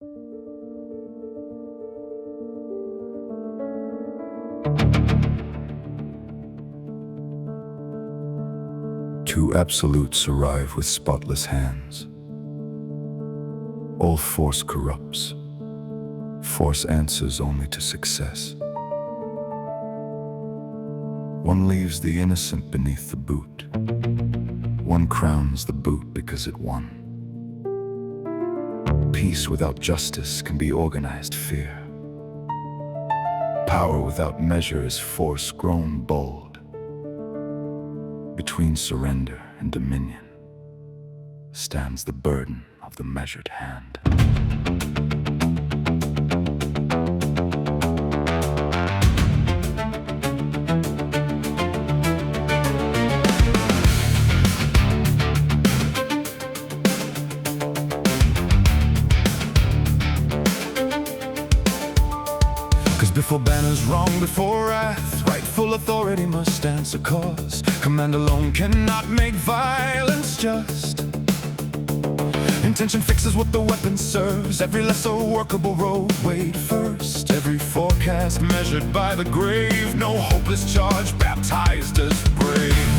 Two absolutes arrive with spotless hands. All force corrupts. Force answers only to success. One leaves the innocent beneath the boot. One crowns the boot because it won. Peace without justice can be organized fear. Power without measure is force grown bold. Between surrender and dominion stands the burden of the measured hand. 'Cause before banners wrong, before wrath, rightful authority must answer cause. Command alone cannot make violence just. Intention fixes what the weapon serves. Every lesser workable road weighed first. Every forecast measured by the grave. No hopeless charge baptized as brave.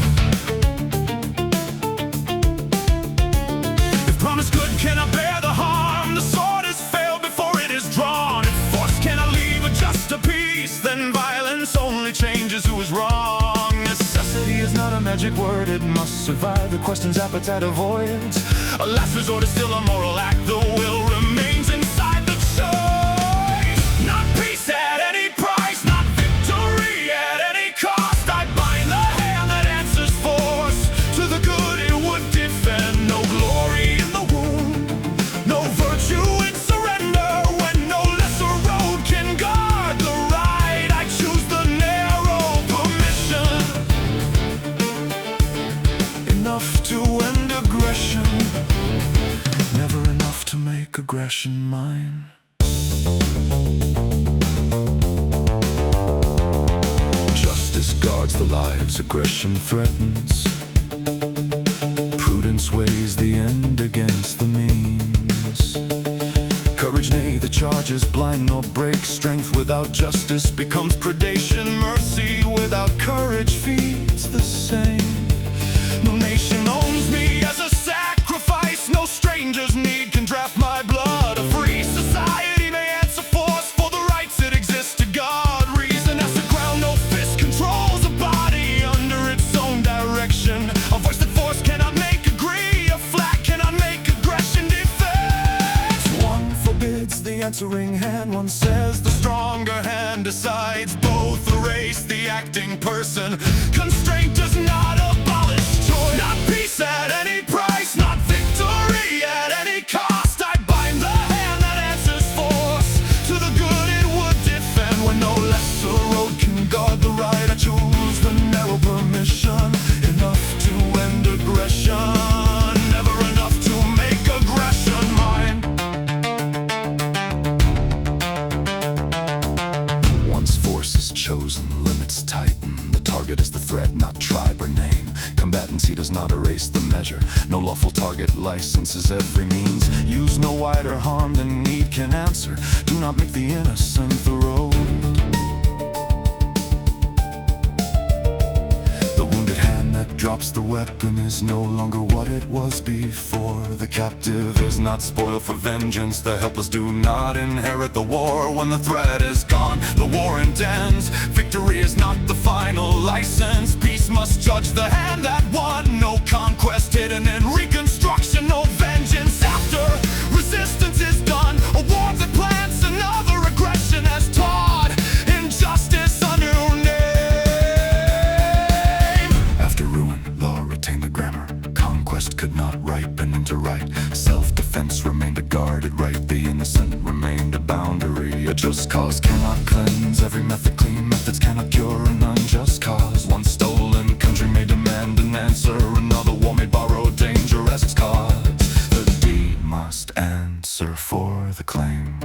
If promised good cannot bear the harm, the sword is failed before it is drawn. If force cannot leave a just a peace, then violence only changes who is wrong. Necessity is not a magic word, it must survive the question's appetite avoids. A last resort is still a moral act, the will remains inside the choice. Not peace at any price, not victory at any cost. I bind the hand that answers force to the good it would defend. No glory in the wound, no virtue in surrender. When no lesser road can guard the right, I choose the narrow permission. Enough to end aggression, never enough to make aggression mine. Justice guards the lives aggression threatens. Prudence weighs the end against the means. Courage, nay, the charge is blind nor breaks. Strength without justice becomes predation. Mercy without courage feeds the same. No nation owns me as a sacrifice. No stranger's need can draft my blood. A free society may answer force for the rights that exist to guard. Reason as the ground, no fist controls a body under its own direction. A voice that force cannot make agree. A flag cannot make aggression defense. One forbids the answering hand. One says the stronger hand decides. Both erase the acting person. Constraint does not abolish choice. Not peace at any price, not victory at any cost. I bind the hand that answers force to the good it would defend. When no lesser road can guard the right, I choose the narrow permission. Enough to end aggression, never enough to make aggression mine. Once force is chosen, limits tighten. The target is the threat, not tribe or name. Combatants he does not erase the measure. No lawful target licenses every means. Use no wider harm than need can answer. Do not make the innocent the road. The wounded hand that drops the weapon is no longer what it was before. The captive is not spoiled for vengeance. The helpless do not inherit the war. When the threat is gone, the warrant ends. Victory is not the final license. Peace must judge the hand that won. No conquest hidden in reconstruction. No vengeance after resistance is done. A war that plants another aggression has taught injustice a new name. After ruin, law retained the grammar. Conquest could not ripen into right. Self-defense remained a guarded right. The innocent remained a boundary. A just cause cannot cleanse every method clean. Methods cannot cure an unjust cause. One stolen country may demand an answer. Another war may borrow danger as its cause. The deed must answer for the claim.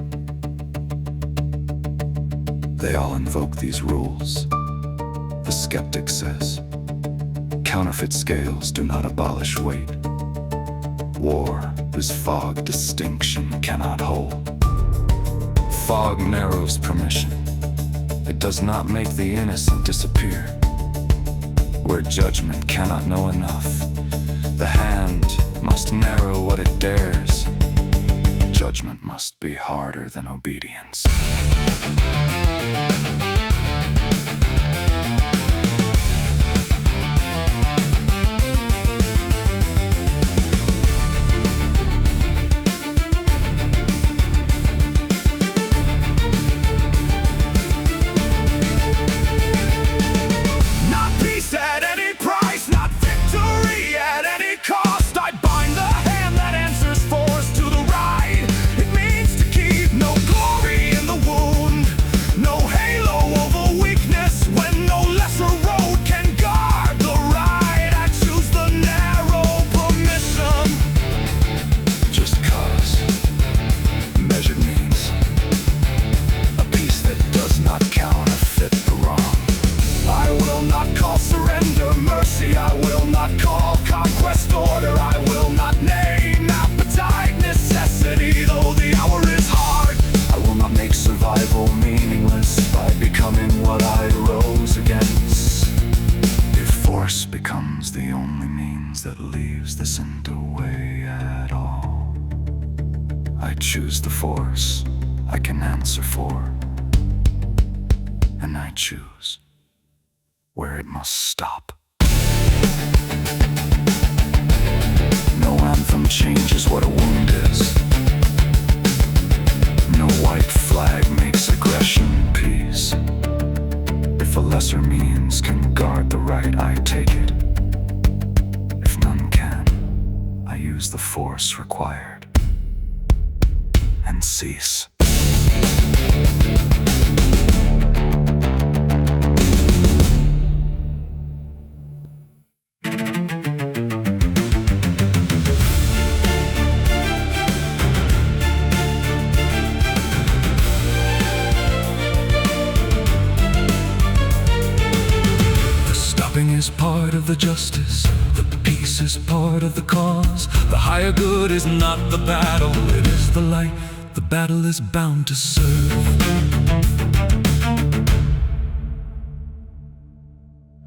They all invoke these rules. The skeptic says, counterfeit scales do not abolish weight. War, whose fog distinction cannot hold. fog narrows permission. It does not make the innocent disappear. Where judgment cannot know enough, the hand must narrow what it dares. Judgment must be harder than obedience. The only means that leaves this end away at all. I choose the force I can answer for, and I choose where it must stop. No anthem changes what a wound is. No white flag makes aggression peace. If a lesser means can guard the right, I take it. I use the force required and cease. The stopping is part of the justice. Peace is part of the cause. The higher good is not the battle, it is the light the battle is bound to serve.